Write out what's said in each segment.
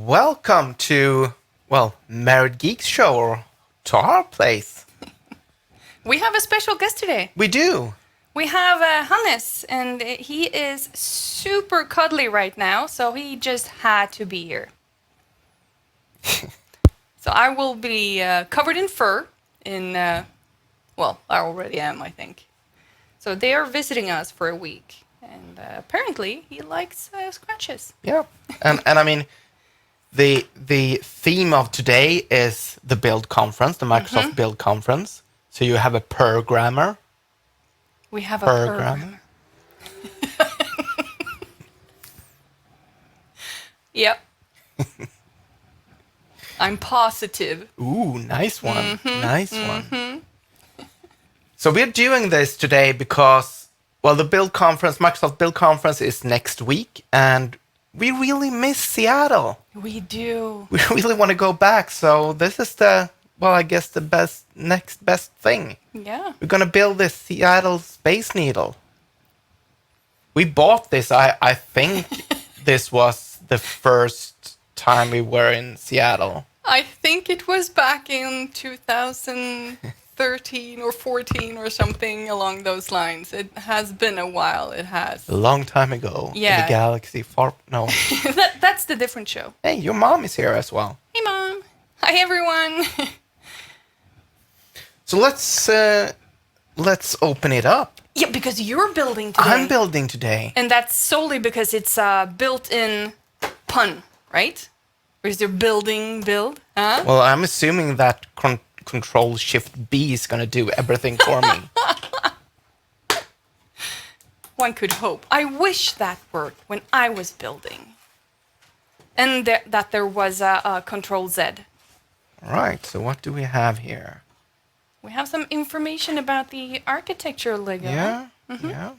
welcome to, Married Geeks Show, or to our place. We have a special guest today. We do. We have Hannes, and he is super cuddly right now, so he just had to be here. So I will be covered in fur, I already am, I think. So they are visiting us for a week, and apparently he likes scratches. Yeah, and I mean, the theme of today is the Build Conference, the Microsoft Build Conference. So you have a programmer. We have a programmer. Yep. I'm positive. Ooh, nice one. Nice one. So we're doing this today because, the Build Conference, Microsoft Build Conference is next week, and we really miss Seattle. We do. We really want to go back, so this is the next best thing. Yeah. We're going to build this Seattle Space Needle. We bought this, I think this was the first time we were in Seattle. I think it was back in 2013 or 14 or something along those lines. It has been a while, it has. A long time ago. Yeah. In the galaxy far... No. That's the different show. Hey, your mom is here as well. Hey, Mom. Hi, everyone. So let's open it up. Yeah, because you're building today. I'm building today. And that's solely because it's a built-in pun, right? Or is there build? Huh? Well, I'm assuming that Control-Shift-B is going to do everything for me. One could hope. I wish that worked when I was building. And that there was a Control-Z. All right, so what do we have here? We have some information about the architecture Lego. Yeah, yeah.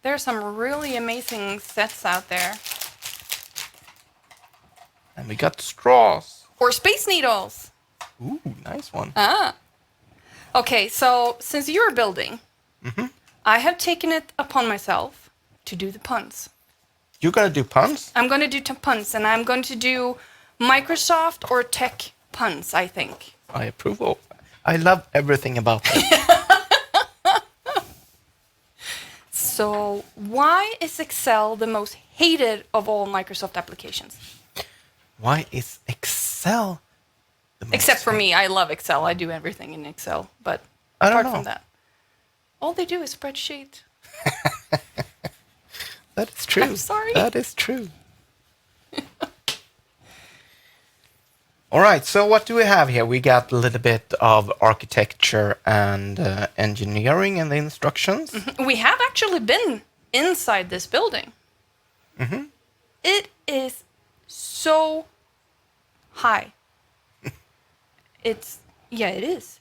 There are some really amazing sets out there. And we got straws. Or space needles. Ooh, nice one. Okay, so since you're building, I have taken it upon myself to do the puns. You're going to do puns? I'm going to do puns, and I'm going to do Microsoft or tech puns, I think. I approve of. I love everything about that. So, why is Excel the most hated of all Microsoft applications? Why is Excel the most Except for me, I love Excel. I do everything in Excel. But I don't apart know. from that, all they do is spreadsheet. That is true. I'm sorry. That is true. All right, so what do we have here? We got a little bit of architecture and engineering and the instructions. We have actually been inside this building. It is so high. It is.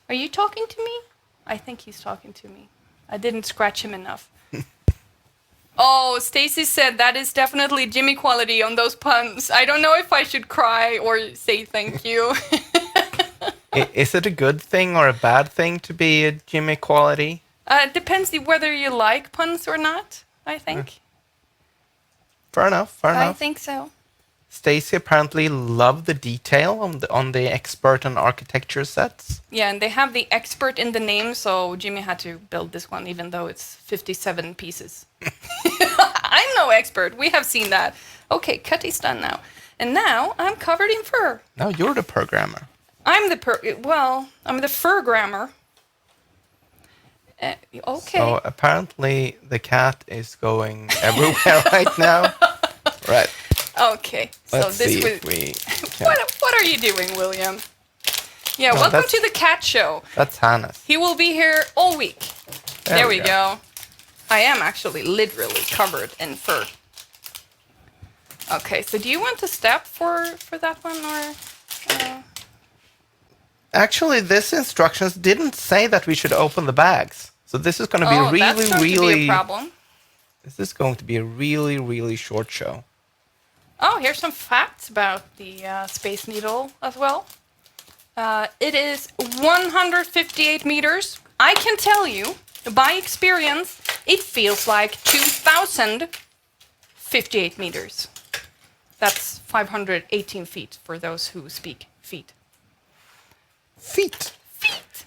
Are you talking to me? I think he's talking to me. I didn't scratch him enough. Oh, Stacy said that is definitely Jimmy quality on those puns. I don't know if I should cry or say thank you. Is it a good thing or a bad thing to be a Jimmy quality? It depends whether you like puns or not, I think. Fair enough. I think so. Stacy apparently loved the detail on the expert and architecture sets. Yeah, and they have the expert in the name, so Jimmy had to build this one, even though it's 57 pieces. I'm no expert. We have seen that. Okay, Cutty's done now. And now I'm covered in fur. Now you're the programmer. I'm the fur grammer. Okay. So apparently the cat is going everywhere right now. Right. Okay. Let's so this see was. if we can. What are you doing, William? Yeah, No, welcome that's- to the cat show. That's Hannes. He will be here all week. There we go. go. I am actually literally covered in fur. Okay, so do you want to step for that one or? Actually, this instructions didn't say that we should open the bags. So this is going to be that's going to be a problem. This is going to be a really, really short show. Oh, here's some facts about the Space Needle as well. It is 158 meters. I can tell you, by experience, it feels like 2,058 meters. That's 518 feet for those who speak feet. Feet. Feet.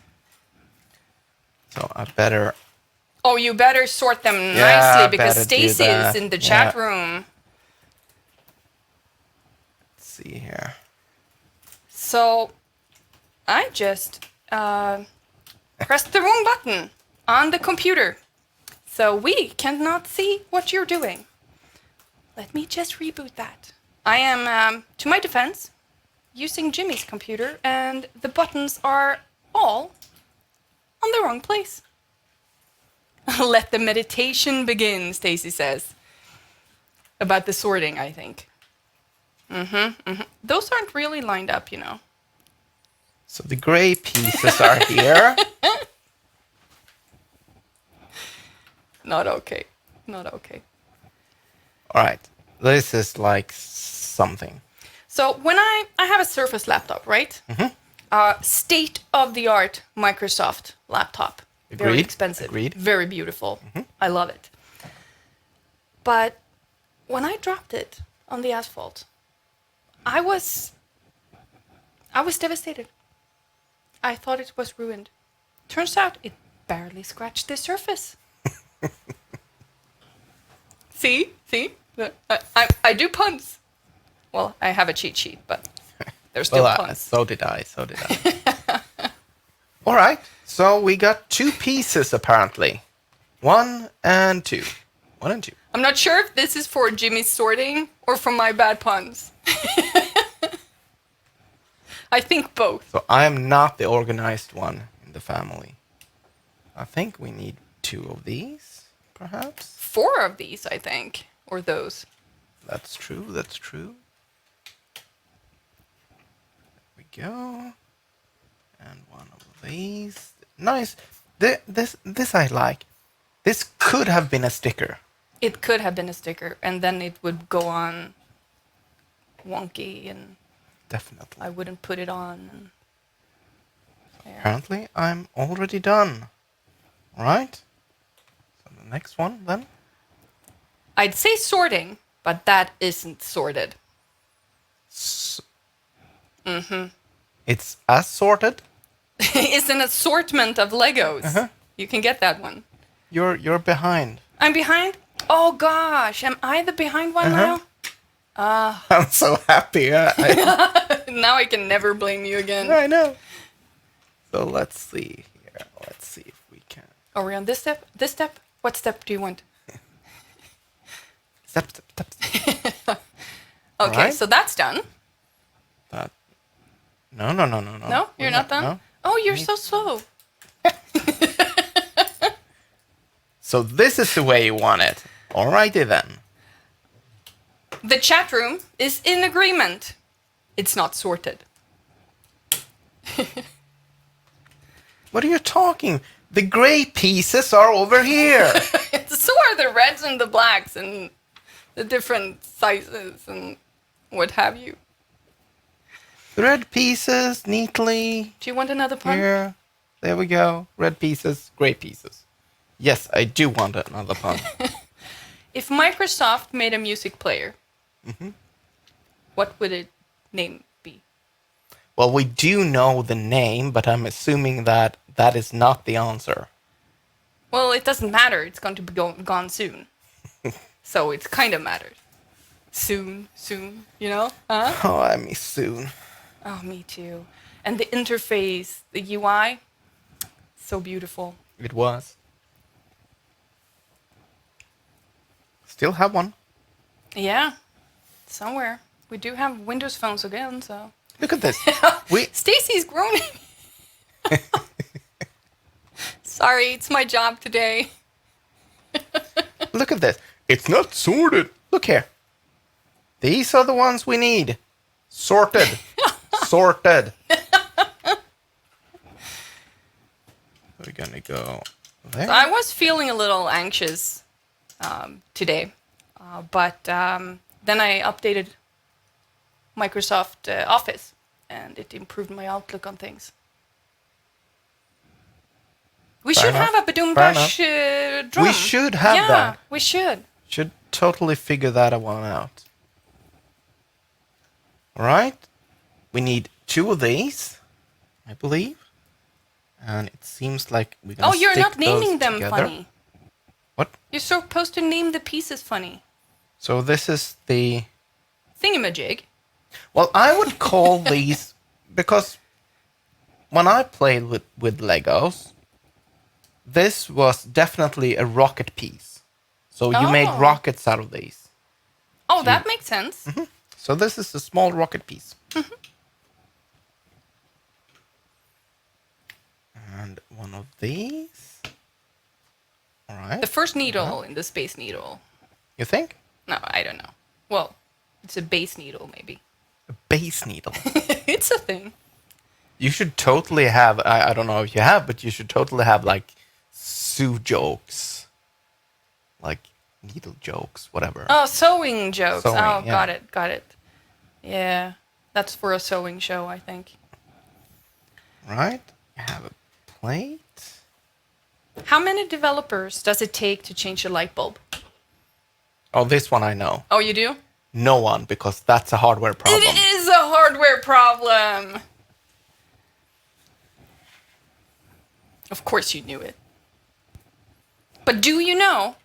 So I better. Oh, you better sort them Yeah, nicely I because better do Stacy is that. in the chat Yeah. room. Let's see here. So I just pressed the wrong button on the computer. So we cannot see what you're doing. Let me just reboot that. I am, to my defense, using Jimmy's computer, and the buttons are all on the wrong place. Let the meditation begin, Stacy says. About the sorting, I think. Those aren't really lined up, you know. So the gray pieces are here. Not okay. Not okay. All right. This is like something. So when I have a Surface laptop, right? State-of-the-art Microsoft laptop. Very Agreed. expensive. Agreed. Very beautiful. I love it. But when I dropped it on the asphalt, I was devastated. I thought it was ruined. Turns out it barely scratched the surface. See? I do puns. Well, I have a cheat sheet, but there's still puns. So did I. All right. So we got 2 pieces apparently. 1 and 2. 1 and 2. I'm not sure if this is for Jimmy's sorting or for my bad puns. I think both. So I am not the organized one in the family. I think we need 2 of these, perhaps. 4 of these, I think, or those. That's true. There we go. And 1 of these. Nice. This I like. This could have been a sticker. It could have been a sticker, and then it would go on wonky, and Definitely. I wouldn't put it on. And there. Apparently, I'm already done. All right. So the next one, then. I'd say sorting, but that isn't sorted. It's assorted. It's an assortment of Legos. You can get that one. You're behind. I'm behind? Oh gosh, am I the behind one now? I'm so happy. Now I can never blame you again. I know. So let's see here. Let's see if we can. Are we on this step? This step? What step do you want? Step. Okay, Alright. so that's done. That. No. No, you're not done? No. Oh, you're so slow. So this is the way you want it. Alrighty then. The chat room is in agreement. It's not sorted. What are you talking? The gray pieces are over here. So are the reds and the blacks and the different sizes and what have you. The red pieces neatly Do you want another pun? here. There we go. Red pieces, gray pieces. Yes, I do want another pun. If Microsoft made a music player, what would its name be? Well, we do know the name, but I'm assuming that that is not the answer. Well, it doesn't matter. It's going to be gone soon. So it kind of matters. Soon, you know? Huh? Oh, I miss soon. Oh, me too. And the interface, the UI, so beautiful. It was. Still have one. Yeah, somewhere. We do have Windows phones again, so. Look at this. We Stacy's groaning. Sorry, it's my job today. look at this. It's not sorted. Look here. These are the ones we need. Sorted. Sorted. We're gonna go there. I was feeling a little anxious today, but then I updated Microsoft Office, and it improved my outlook on things. We Fair should enough. have a Badoom Fair Bash drum. We should have yeah, that. we should. Should totally figure that one out. All right. We need 2 of these, I believe. And it seems like we're gonna Oh, you're stick not naming those them together. funny. What? You're supposed to name the pieces funny. So this is the... Thingamajig. Well, I would call these... Because when I played with Legos, this was definitely a rocket piece. So you made Oh. rockets out of these. Oh, that makes sense. So this is a small rocket piece. And one of these. All right. The first needle in the Space Needle. You think? No, I don't know. Well, it's a base needle, maybe. A base needle. It's a thing. You should totally have, I don't know if you have, but you should totally have like Sue jokes. Like needle jokes, whatever. Oh, sewing jokes. Sewing, oh, yeah. got it. Yeah, that's for a sewing show, I think. Right? You have a plate. How many developers does it take to change a light bulb? Oh, this one I know. Oh, you do? No one, because that's a hardware problem. It is a hardware problem. Of course you knew it. But do you know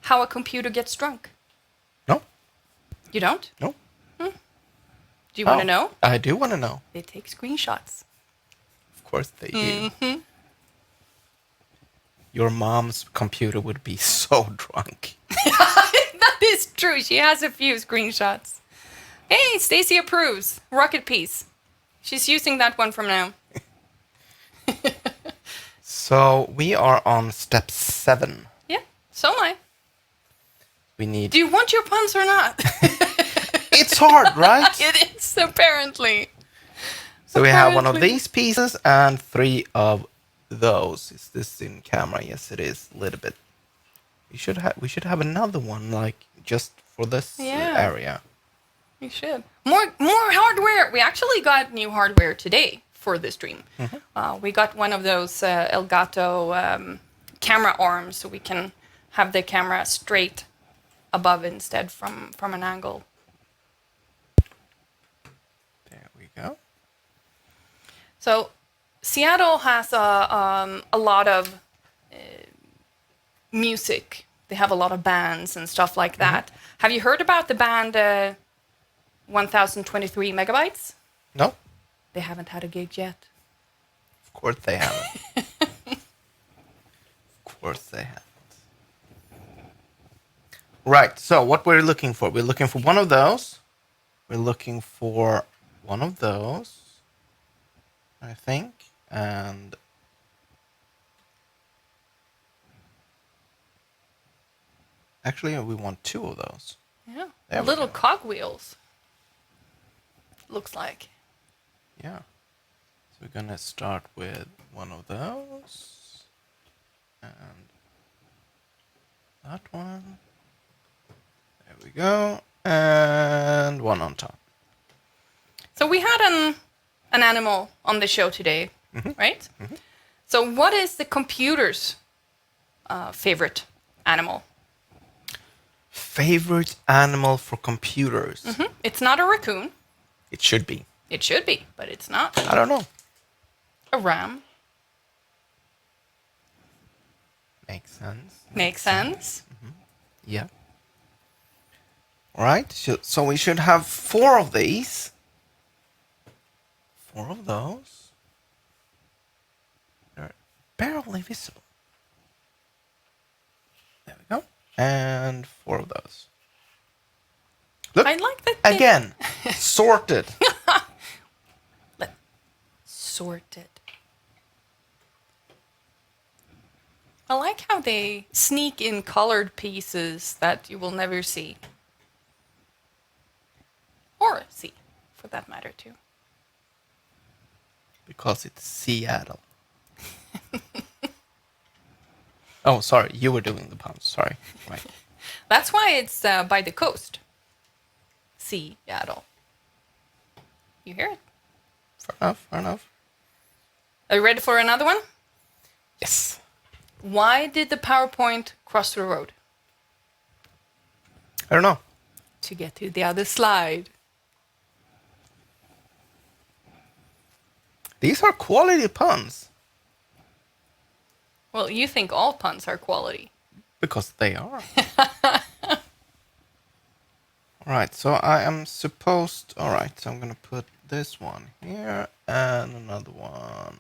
how a computer gets drunk? No? You don't? No? Do you want to Oh, know? I do want to know. They take screenshots. Of course they do. Your mom's computer would be so drunk. That is true. She has a few screenshots. Hey, Stacy approves. Rocket piece. She's using that one from now. So we are on step 7. Yeah, so am I. We need... Do you want your puns or not? It's hard, right? It is, apparently. So we have one of apparently. these pieces and 3 of those. Is this in camera? Yes, it is. A little bit. We should have another one, like, just for this Yeah. area. You should. More hardware. We actually got new hardware today for this stream. We got one of those Elgato camera arms, so we can have the camera straight above instead from an angle. There we go. So Seattle has a lot of music. They have a lot of bands and stuff like that. Have you heard about the band 1023 Megabytes? No? They haven't had a gig yet. Of course they haven't. Of course they haven't. Right, so what we're looking for. We're looking for one of those. We're looking for one of those, I think. And actually, we want 2 of those. Yeah. There we Little go. cogwheels. Looks like. Yeah. So we're gonna start with one of those. And that one. There we go. And one on top. So we had an animal on the show today, right? So what is the computer's favorite animal? Favorite animal for computers? It's not a raccoon. It should be. It should be, but it's not. I don't know. A ram. Makes sense. Makes sense. Yeah. All right. So we should have 4 of these. 4 of those. They're barely visible. There we go. And 4 of those. Look. I like that. they- Again. Sorted. Sorted. I like how they sneak in colored pieces that you will never see. Or see, for that matter, too. Because it's Seattle. Oh, sorry. You were doing the puns. Sorry. Right. That's why it's by the coast. Seattle. You hear it? Fair enough. Fair enough. Are you ready for another one? Yes. Why did the PowerPoint cross the road? I don't know. To get to the other slide. These are quality puns. Well, you think all puns are quality. Because they are. Alright, so I am supposed... Alright, so I'm gonna put this one here and another one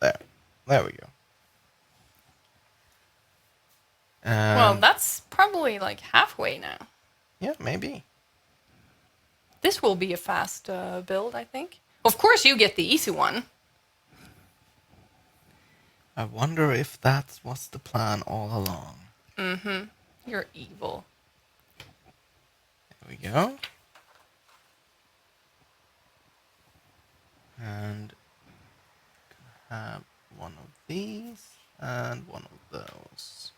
there. There we go. Well, that's probably like halfway now. Yeah, maybe. This will be a fast build, I think. Of course, you get the easy one. I wonder if that was the plan all along. Mm-hmm. You're evil. There we go. And have one of these and one of those.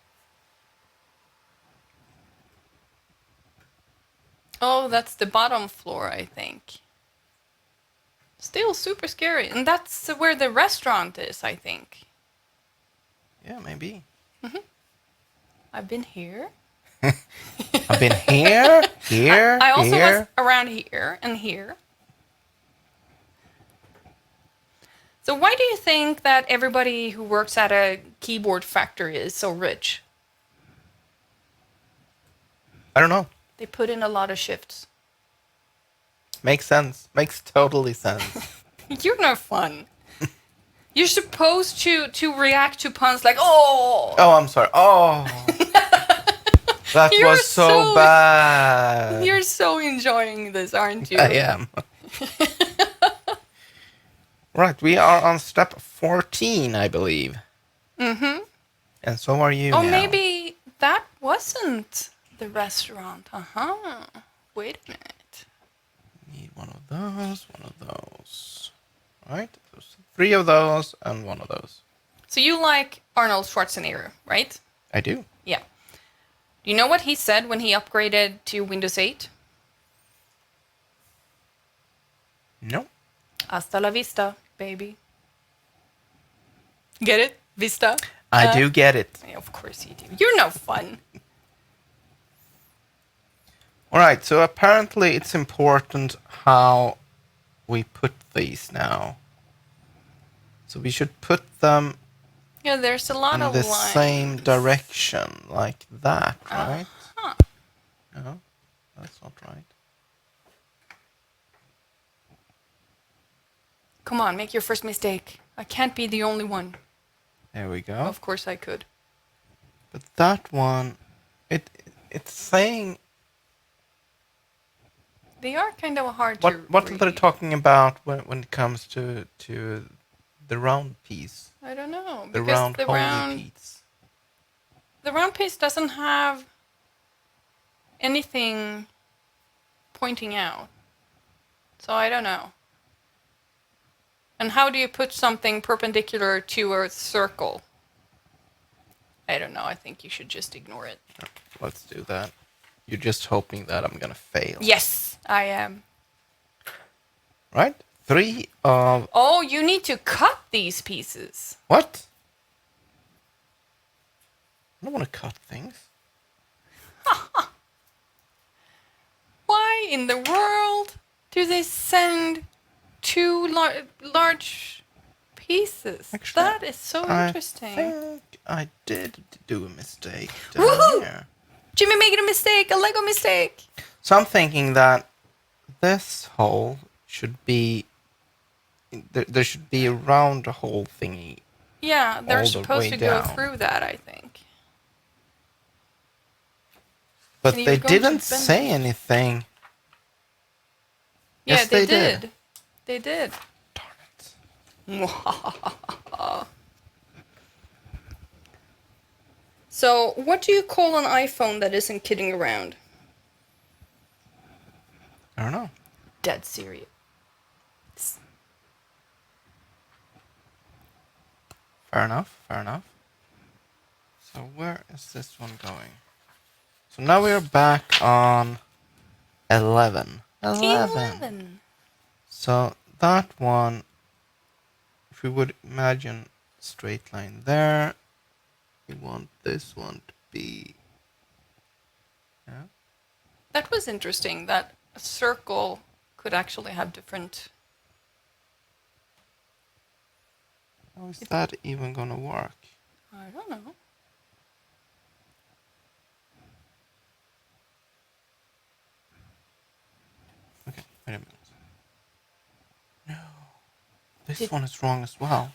Oh, that's the bottom floor, I think. Still super scary. And that's where the restaurant is, I think. Yeah, maybe. I've been here. I've been here, here, I also here. was around here and here. So why do you think that everybody who works at a keyboard factory is so rich? I don't know. They put in a lot of shifts. Makes sense. Makes totally sense. You're no fun. You're supposed to react to puns like, oh! Oh, I'm sorry. Oh. That You're was so bad. You're so enjoying this, aren't you? I am. Right, we are on step 14, I believe. Mm-hmm. And so are you Oh, now. maybe that wasn't the restaurant. Wait a minute. Need one of those, one of those. Right? There's 3 of those and 1 of those. So you like Arnold Schwarzenegger, right? I do. Yeah. You know what he said when he upgraded to Windows 8? No. Hasta la vista, baby. Get it? Vista? I do get it. Yeah, of course you do. You're no fun. Alright, so apparently it's important how we put these now. So we should put them Yeah, there's a lot in of the lines. same direction, like that, right? Huh. No, that's not right. Come on, make your first mistake. I can't be the only one. There we go. Of course I could. But that one, it's saying They are kind of hard to what read. are they talking about when it comes to the round piece, I don't know. the because round holy piece. The round piece doesn't have anything pointing out. So I don't know. And how do you put something perpendicular to a circle? I don't know. I think you should just ignore it. Let's do that. You're just hoping that I'm gonna fail. Yes, I am. Right? 3 of... Oh, you need to cut these pieces. What? I don't want to cut things. Why in the world do they send 2 large pieces? Actually, That is so interesting. I think I did do a mistake down Woohoo! here. Jimmy making a mistake, a Lego mistake. So I'm thinking that this hole should be... There should be a round hole thingy. Yeah, they're All the supposed way to go down. through that, I think. But And they you're going to didn't bend say it. anything. Yeah, Yes, they they did. did. They did. Darn it. So, what do you call an iPhone that isn't kidding around? I don't know. Dead serious. Fair enough, fair enough. So where is this one going? So now we're back on 11. 11. So that one, if we would imagine straight line there, we want this one to be... Yeah. That was interesting that a circle could actually have different How is that even gonna work? I don't know. Okay, wait a minute. No. This one is wrong as well.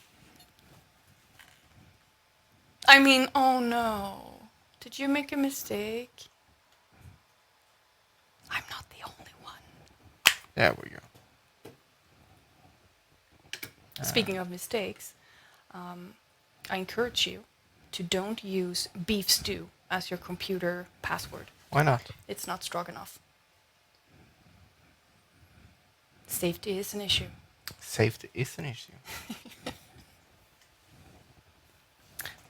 I mean, oh no. Did you make a mistake? I'm not the only one. There we go. Speaking of mistakes, I encourage you to don't use beef stew as your computer password. Why not? It's not strong enough. Safety is an issue. Safety is an issue.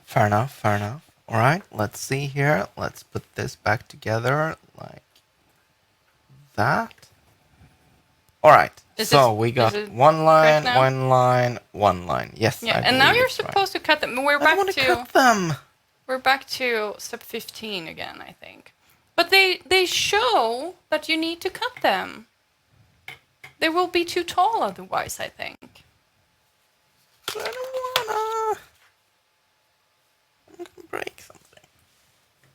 Fair enough, fair enough. Alright, let's see here. Let's put this back together like that. Alright, so we got one line, one line, one line. Yes, Yeah, I and now believe you're it's right. supposed to cut them. I don't want to cut them. We're back to step 15 again, I think. But they show that you need to cut them. They will be too tall otherwise, I think. I don't wanna. I'm gonna break something.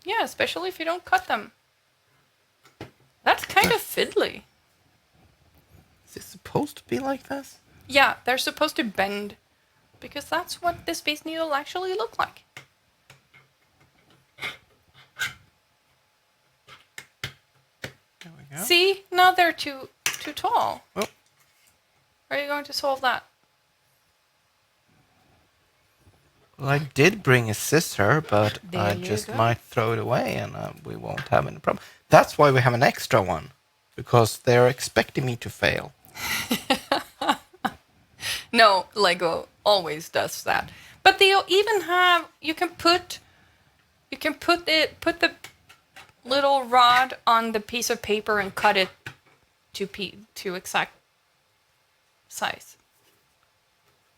Yeah, especially if you don't cut them. That's kind of fiddly. Is it supposed to be like this? Yeah, they're supposed to bend because that's what the Space Needle actually look like. There we go. See? Now they're too tall. Oh. How are you going to solve that? Well, I did bring a scissor, but There I you just go. might throw it away and we won't have any problem. That's why we have an extra one. Because they're expecting me to fail. No, Lego always does that. But they even have you can put the little rod on the piece of paper and cut it to exact size.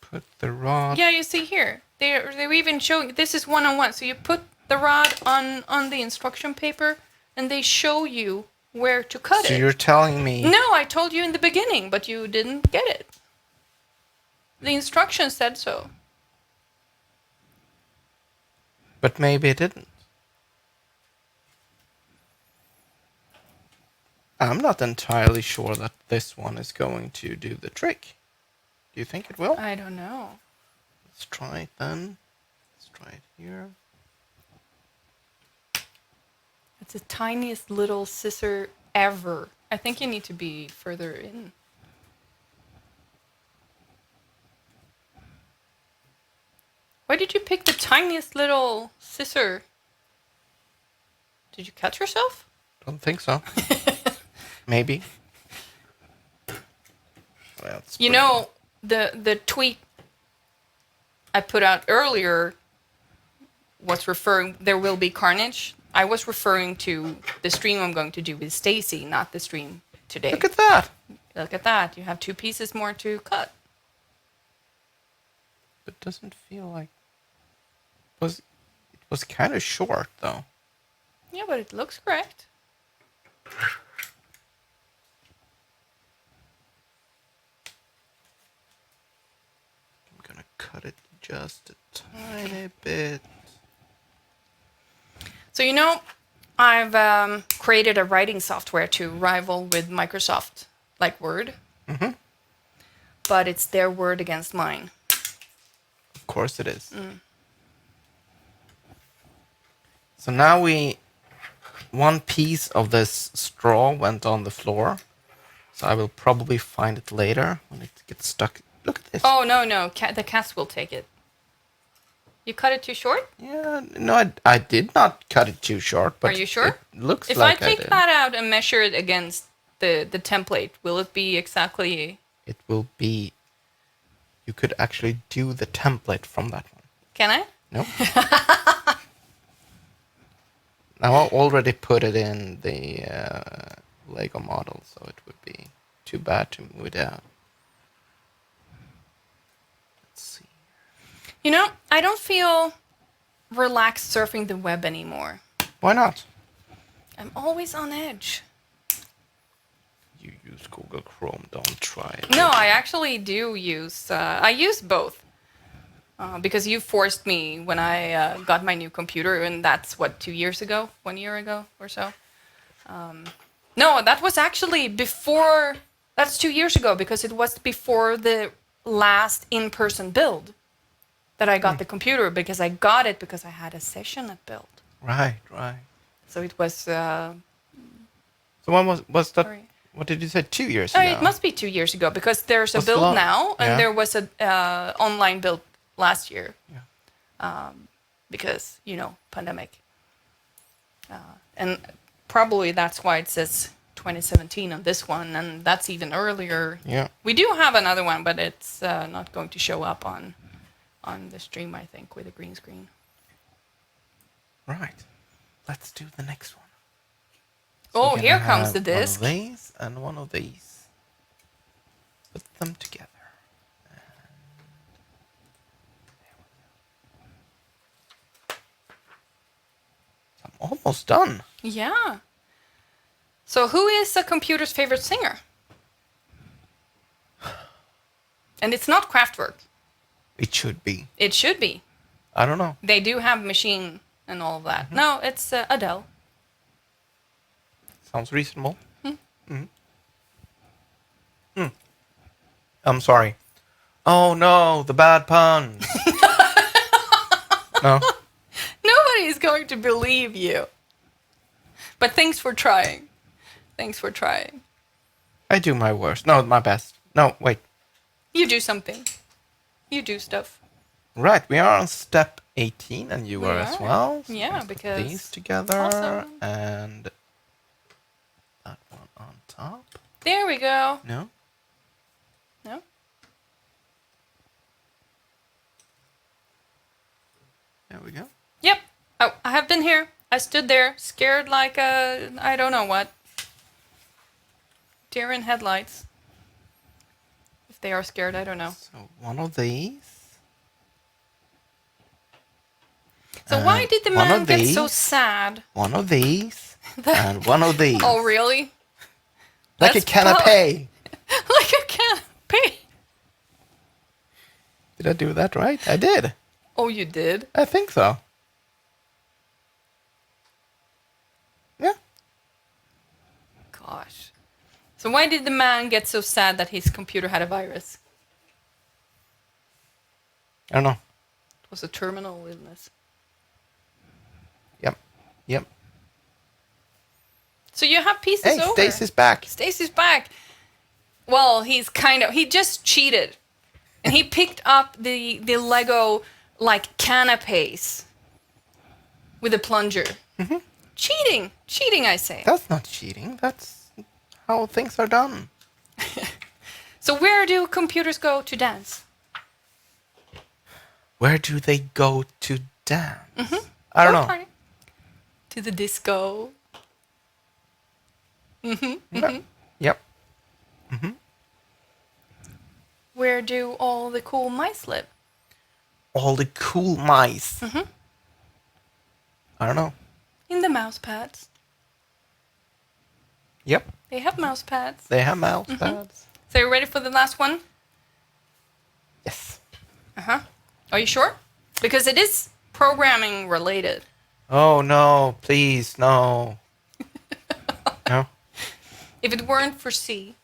Put the rod. Yeah, you see here. They're even showing this is 1-on-1. So you put the rod on the instruction paper and they show you where to cut it. So you're telling me... No, I told you in the beginning, but you didn't get it. The instructions said so. But maybe it didn't. I'm not entirely sure that this one is going to do the trick. Do you think it will? I don't know. Let's try it then. Let's try it here. It's the tiniest little scissor ever. I think you need to be further in. Why did you pick the tiniest little scissor? Did you cut yourself? Don't think so. Maybe. Well, You know, the tweet I put out earlier was referring, there will be carnage. I was referring to the stream I'm going to do with Stacy, not the stream today. Look at that. Look at that. You have 2 pieces more to cut. It doesn't feel like... It was kind of short, though. Yeah, but it looks correct. I'm gonna cut it just a tiny bit. So, you know, I've created a writing software to rival with Microsoft, like Word. Mm-hmm. But it's their word against mine. Of course it is. So now one piece of this straw went on the floor. So I will probably find it later when it gets stuck. Look at this. Oh, no. The cats will take it. You cut it too short? Yeah, no, I did not cut it too short. But Are you sure? It looks If like I take that out and measure it against the template, will it be exactly... It will be... You could actually do the template from that one. Can I? No. Now I already put it in the Lego model, so it would be too bad to move it out. Let's see. You know, I don't feel relaxed surfing the web anymore. Why not? I'm always on edge. You use Google Chrome, don't try it. No, I actually do use... I use both. because you forced me when I got my new computer, and that's what 2 years ago, 1 year ago or so. No, that was actually before. That's 2 years ago because it was before the last in-person build that I got the computer, because I got it because I had a session at Build. Right, right. So it was. So when was that? Sorry. What did you say? 2 years ago. It must be 2 years ago because there's a Was the build lo- now, and Yeah. there was a online build last year. Yeah. Because pandemic, and probably that's why it says 2017 on this one, and that's even earlier. Yeah. We do have another one, but it's not going to show up on the stream, I think, with a green screen. Right. Let's do the next one. Oh, We're here gonna comes the have one disc. of these and one of these. Put them together. I'm almost done. Yeah. So who is a computer's favorite singer? And it's not Kraftwerk. It should be. It should be. I don't know. They do have Machine and all of that. Mm-hmm. No, it's Adele. Sounds reasonable. I'm sorry. Oh no, the bad puns. No? Nobody's going to believe you. But thanks for trying. Thanks for trying. I do my worst. No, my best. No, wait. You do something. You do stuff. Right, we are on step 18 and you We are as are. well. So Yeah, let's put because- these together Awesome. and that one on top. There we go. No? No? There we go. Yep. Oh, I have been here. I stood there, scared like a, I don't know what. Deer in headlights. If they are scared, I don't know. So one of these. So why did the one man of get so these. sad? One of these. And one of these. Oh, really? Like a That's canapé. Like a canapé. Did I do that right? I did. Oh, you did? I think so. Yeah. Gosh. So why did the man get so sad that his computer had a virus? I don't know. It was a terminal illness. Yep. Yep. So you have pieces Hey, over. Stacy's back. Stacy's back. Well, he just cheated. And he picked up the Lego, like, canapes with a plunger. Mm-hmm. Cheating. Cheating, I say. That's not cheating. That's how things are done. So where do computers go to dance? Where do they go to dance? I don't know. Party. To the disco. Yep. Where do all the cool mice live? All the cool mice. I don't know. In the mouse pads. Yep. They have mouse pads. They have mouse pads. So you ready for the last one? Yes. Uh-huh. Are you sure? Because it is programming related. Oh no, please, no. No? If it weren't for C,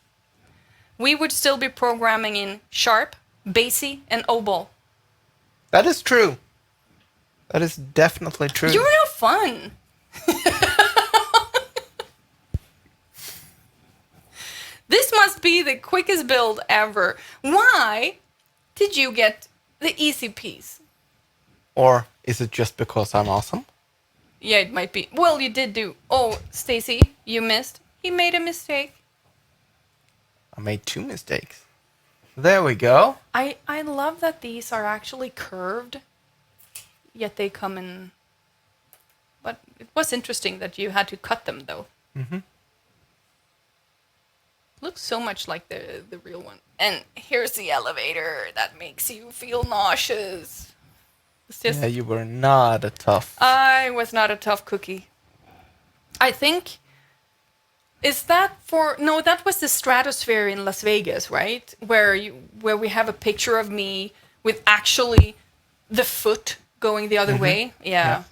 we would still be programming in Sharp, BASIC, and OBOL. That is true. That is definitely true. You're no fun. This must be the quickest build ever. Why did you get the easy piece? Or is it just because I'm awesome? Yeah, it might be. Well, you did do. Oh, Stacy, you missed. He made a mistake. I made 2 mistakes. There we go. I love that these are actually curved, yet they come in. But it was interesting that you had to cut them, though. Looks so much like the real one. And here's the elevator that makes you feel nauseous. It's just, Yeah, you were not a tough. I was not a tough cookie. I think. Is that for? No, that was the Stratosphere in Las Vegas, right? Where we have a picture of me with actually the foot going the other way. Yeah.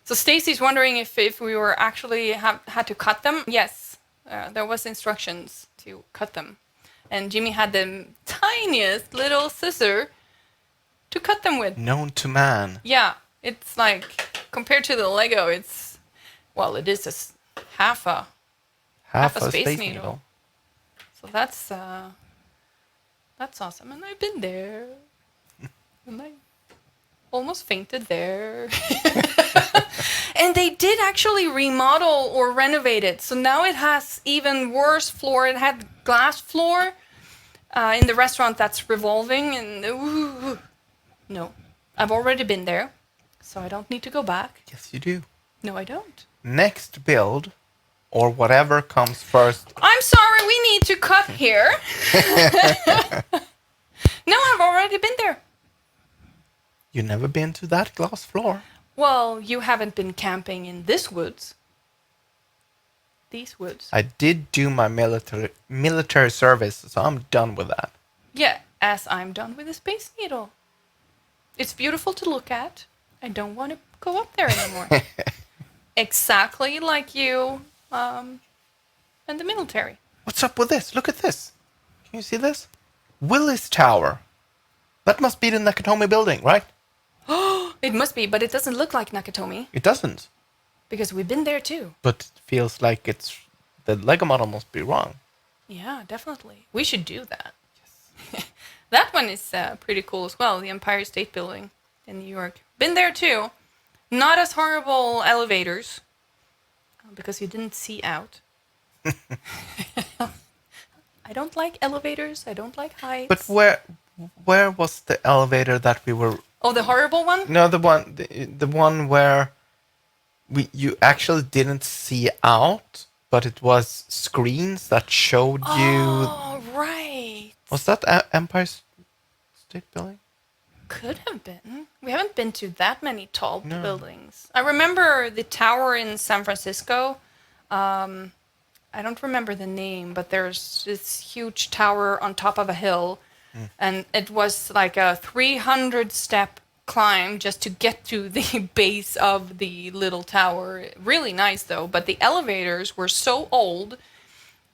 So Stacy's wondering if we were actually had to cut them. Yes, there was instructions to cut them, and Jimmy had the tiniest little scissor to cut them with. Known to man. Yeah, it's like compared to the Lego, it's it is half a Space Needle. So that's awesome, and I've been there, and I almost fainted there. And they did actually remodel or renovate it, so now it has even worse floor. It had glass floor in the restaurant that's revolving, and no, I've already been there, so I don't need to go back. Yes, you do. No, I don't. Next build, or whatever comes first. I'm sorry, we need to cut here. No, I've already been there. You never been to that glass floor? Well, you haven't been camping in this woods. These woods. I did do my military service, so I'm done with that. Yeah, as I'm done with the Space Needle. It's beautiful to look at. I don't want to go up there anymore. Exactly like you and the military. What's up with this? Look at this. Can you see this? Willis Tower. That must be the Nakatomi building, right? It must be, but it doesn't look like Nakatomi. It doesn't. Because we've been there too. But it feels like the Lego model must be wrong. Yeah, definitely. We should do that. Yes. That one is pretty cool as well. The Empire State Building in New York. Been there too. Not as horrible elevators. Because you didn't see out. I don't like elevators. I don't like heights. But where was the elevator that we were... Oh, the horrible one? No, the one where you actually didn't see out, but it was screens that showed you. Oh, right. Was that Empire State Building? Could have been. We haven't been to that many tall buildings. I remember the tower in San Francisco. I don't remember the name, but there's this huge tower on top of a hill. And it was like a 300-step climb just to get to the base of the little tower. Really nice, though. But the elevators were so old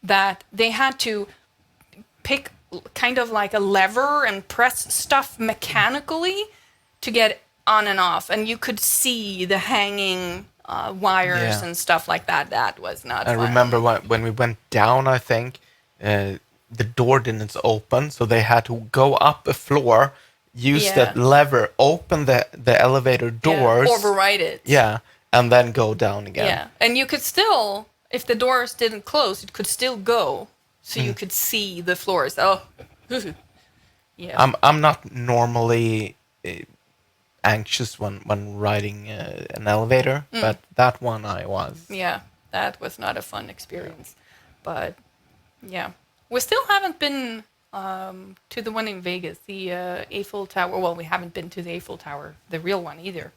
that they had to pick kind of like a lever and press stuff mechanically to get on and off. And you could see the hanging wires and stuff like that. That was not fun. I remember when we went down, I think... the door didn't open, so they had to go up a floor, use that lever, open the elevator doors. Override it. Yeah, and then go down again. Yeah, and you could still, if the doors didn't close, it could still go, so you could see the floors. Oh, yeah. I'm not normally anxious when riding an elevator, but that one I was. Yeah, that was not a fun experience, but yeah. We still haven't been to the one in Vegas, the Eiffel Tower. Well, we haven't been to the Eiffel Tower, the real one either.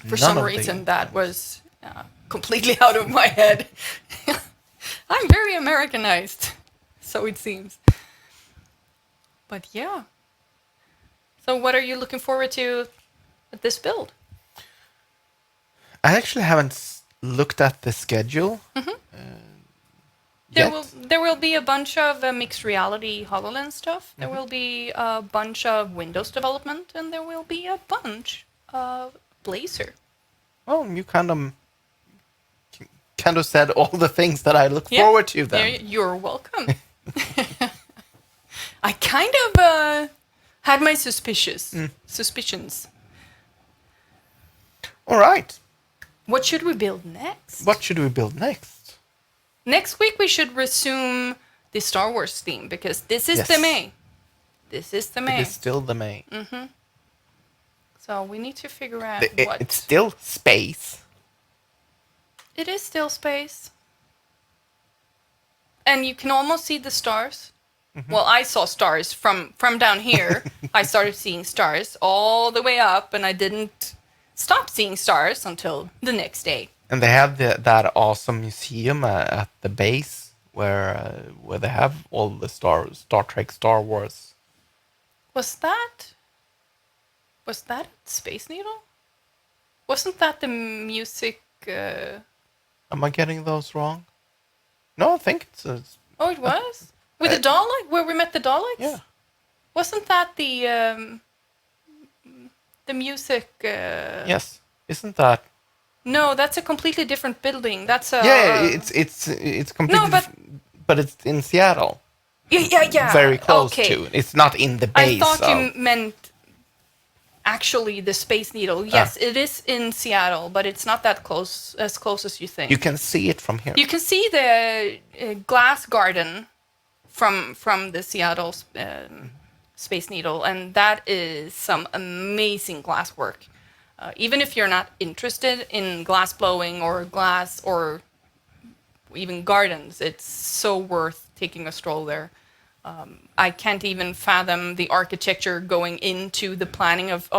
For some reason, that was completely out of my head. I'm very Americanized, so it seems. But yeah. So what are you looking forward to at this build? I actually haven't looked at the schedule. There will be a bunch of mixed reality HoloLens stuff. There will be a bunch of Windows development, and there will be a bunch of Blazor. Oh, you kind of said all the things that I look forward to then. You're welcome. I kind of had my suspicions. All right. What should we build next? Next week we should resume the Star Wars theme because this is the May. This is the May. It is still the May. Mm-hmm. So we need to figure out what... It's still space. It is still space. And you can almost see the stars. Mm-hmm. Well, I saw stars from down here. I started seeing stars all the way up, and I didn't stop seeing stars until the next day. And they have that awesome museum at the base where they have all the Star Trek, Star Wars. Was Was that Space Needle? Wasn't that the music? Am I getting those wrong? No, I think it's Oh, it was with the Dalek, where we met the Daleks. yeah. Wasn't that the music? Yes. Isn't that? No, that's a completely different building. That's a It's completely. but- but it's in Seattle. yeah. Very close okay. to. It's not in the base. I thought of, you meant actually the Space Needle. Yes, it is in Seattle, but it's not that close as you think. You can see it from here. You can see the glass garden from the Seattle Space Needle, and that is some amazing glass work. Even if you're not interested in glass blowing or glass or even gardens, it's so worth taking a stroll there. I can't even fathom the architecture going into the planning of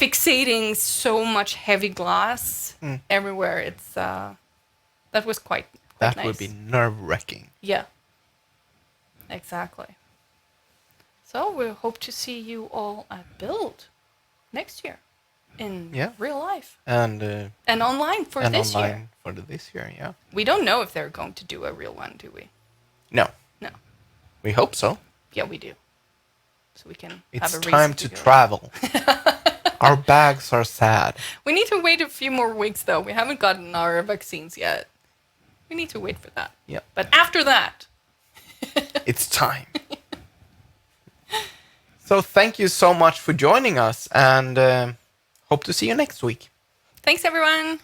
fixating so much heavy glass everywhere. It's that was quite That nice. would be nerve-wracking. Yeah, exactly. So we hope to see you all at Build next year in real life And online for this online year. for this year, yeah. We don't know if they're going to do a real one, do we? No, No. we hope so. Yeah, we do. So we can It's have a reason time to go. travel. Our bags are sad. We need to wait a few more weeks, though. We haven't gotten our vaccines yet. We need to wait for that. Yeah, But after that, it's time. So thank you so much for joining us, and hope to see you next week. thanks, everyone.